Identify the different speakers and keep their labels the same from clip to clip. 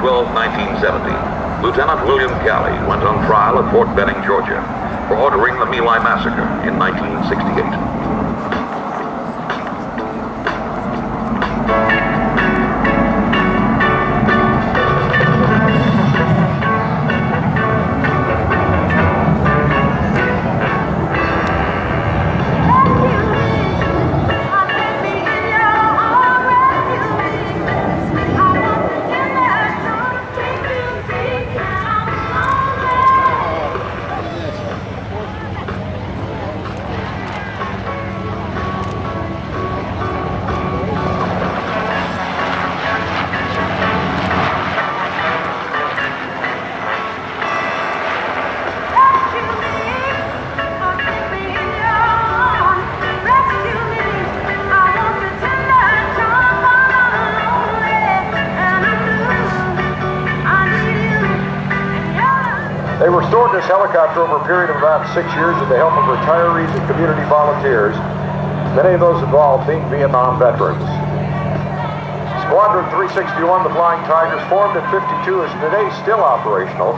Speaker 1: 12, 1970, Lieutenant William Calley went on trial at Fort Benning, Georgia, for ordering the My Lai Massacre in 1968.
Speaker 2: They restored this helicopter over a period of about 6 years with the help of retirees and community volunteers, many of those involved being Vietnam veterans. Squadron 361, the Flying Tigers, formed in '52, is today still operational.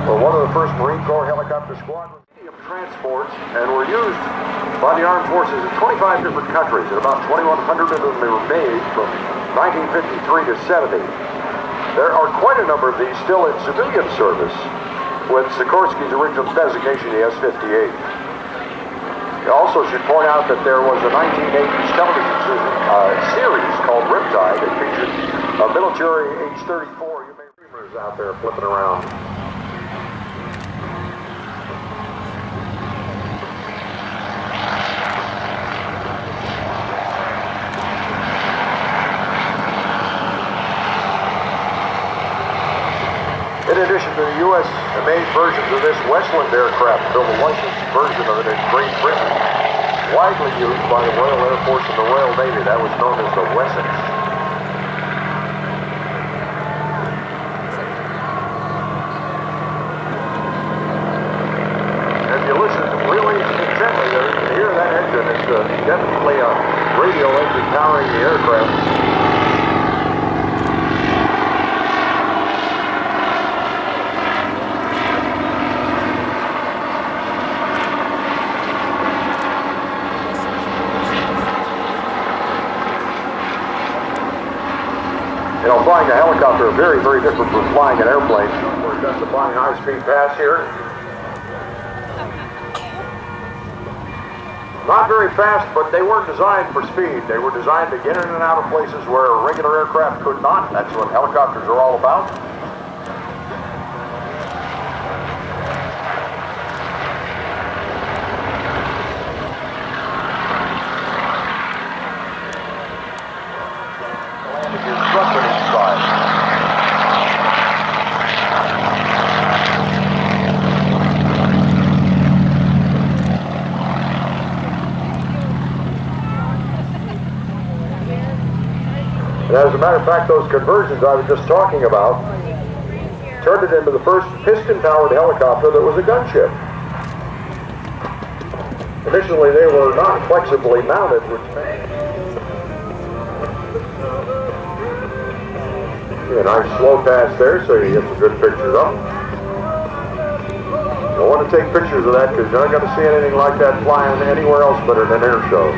Speaker 2: We're one of the first Marine Corps helicopter squadrons. Medium transports and were used by the armed forces in 25 different countries, and about 2,100 of them were made from 1953 to '70. There are quite a number of these still in civilian service, with Sikorsky's original designation, the S-58. I also should point out that there was a 1980s television series called Riptide that featured a military H-34. You may remember out there flipping around. In addition to the U.S.-made versions of this, Westland aircraft built a licensed version of it in Great Britain, widely used by the Royal Air Force and the Royal Navy. That was known as the Wessex. If you listen really intently, you can hear that engine. It's definitely a radio engine powering the aircraft. You know, flying a helicopter is very, very different from flying an airplane. We're justifying high-speed pass here. Not very fast, but they weren't designed for speed. They were designed to get in and out of places where a regular aircraft could not. That's what helicopters are all about. And as a matter of fact, those conversions I was just talking about turned it into the first piston-powered helicopter that was a gunship. Initially, they were not flexibly mounted, which a nice slow pass there, so you get some good pictures of them. I want to take pictures of that because you're not going to see anything like that flying anywhere else but at an air show.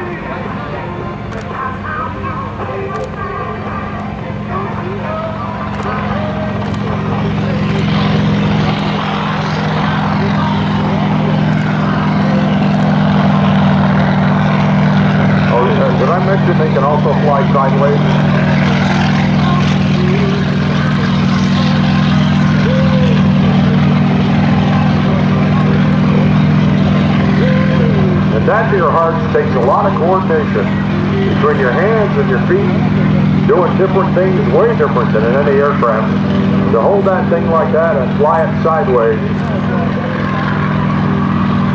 Speaker 2: Did I mention they can also fly sideways? And that, dear hearts, takes a lot of coordination between your hands and your feet, doing different things, way different than in any aircraft. To hold that thing like that and fly it sideways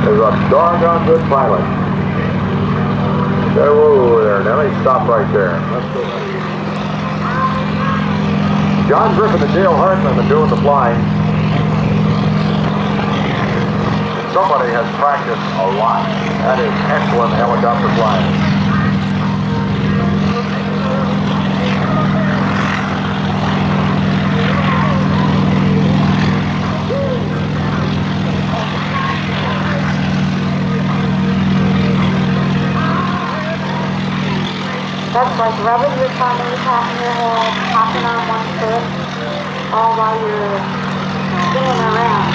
Speaker 2: is a doggone good pilot. Whoa there, now let me stop right there. Let's go. John Griffin and Dale Hartman are doing the flying. Somebody has practiced a lot. That is excellent helicopter flying.
Speaker 3: your primary passenger head, hopping on one foot, all while you're spinning around.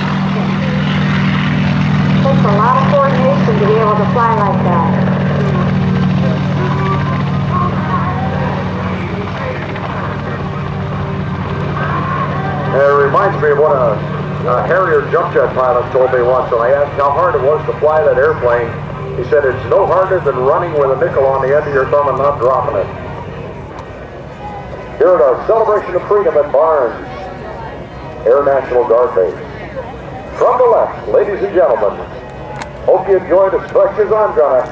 Speaker 3: It takes a lot of coordination to be able to fly like that.
Speaker 2: It reminds me of what a Harrier jump jet pilot told me once when I asked how hard it was to fly that airplane. He said, it's no harder than running with a nickel on the end of your thumb and not dropping it. Here at our celebration of freedom at Barnes Air National Guard Base. From the left, ladies and gentlemen, hope you enjoyed as much as I'm gonna,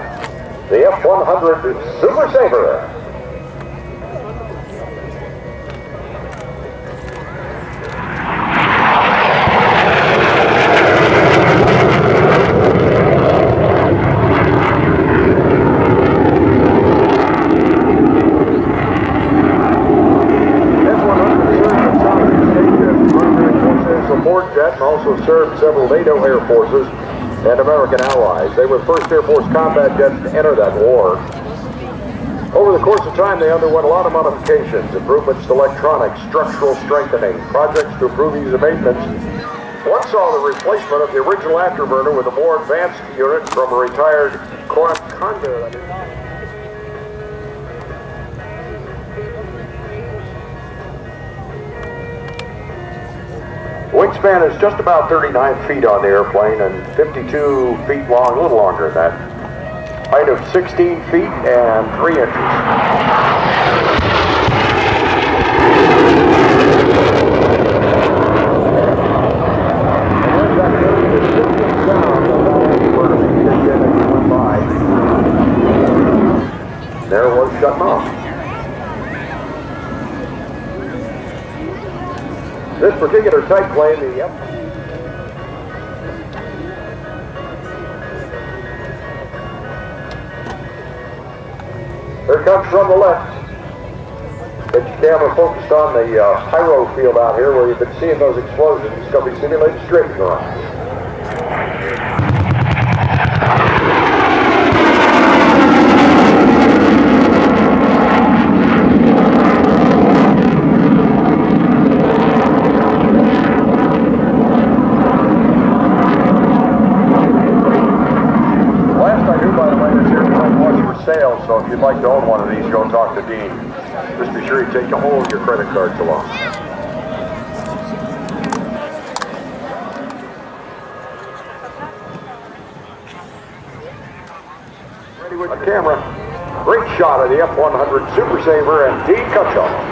Speaker 2: the F-100 Super Sabre. And also served several NATO air forces and American allies. They were the first Air Force combat jets to enter that war. Over the course of time, they underwent a lot of modifications, improvements to electronics, structural strengthening, projects to improve ease of maintenance. One saw the replacement of the original afterburner with a more advanced unit from a retired Corp Condor. Wingspan is just about 39 feet on the airplane and 52 feet long, a little longer than that. Height of 16 feet and 3 inches. There it was shutting off. This particular type plane, the Here it comes from the left. Get your camera focused on the pyro field out here where you've been seeing those explosions. It's going to be simulated straight run. So if you'd like to own one of these, go talk to Dean. Just be sure you take all of your credit cards along. Ready with the camera. Great shot of the F-100 Super Sabre and Dean Cutshall.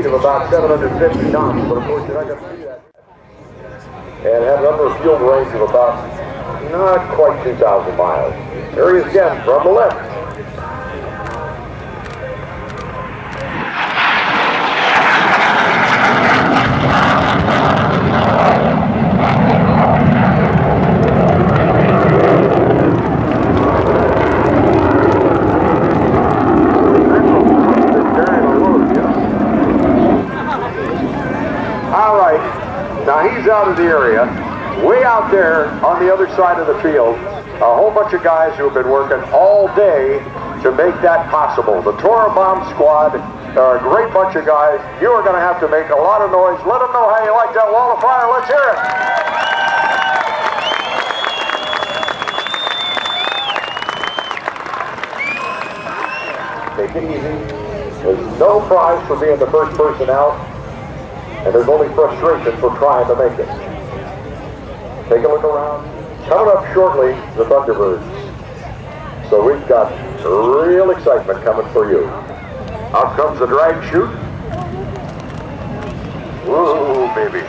Speaker 2: About 750 knots, but of course you're not going to see that. And have an upper field range of about not quite 2,000 miles. There he is again from the left. Now he's out of the area, way out there on the other side of the field, a whole bunch of guys who have been working all day to make that possible. The Tora Bomb Squad are a great bunch of guys. You are going to have to make a lot of noise. Let them know how you like that wall of fire. Let's hear it. Take it easy. There's no prize for being the first person out. And there's only frustration for trying to make it. Take a look around. Coming up shortly, the Thunderbirds. So we've got real excitement coming for you. Out comes the drag chute. Whoa, baby.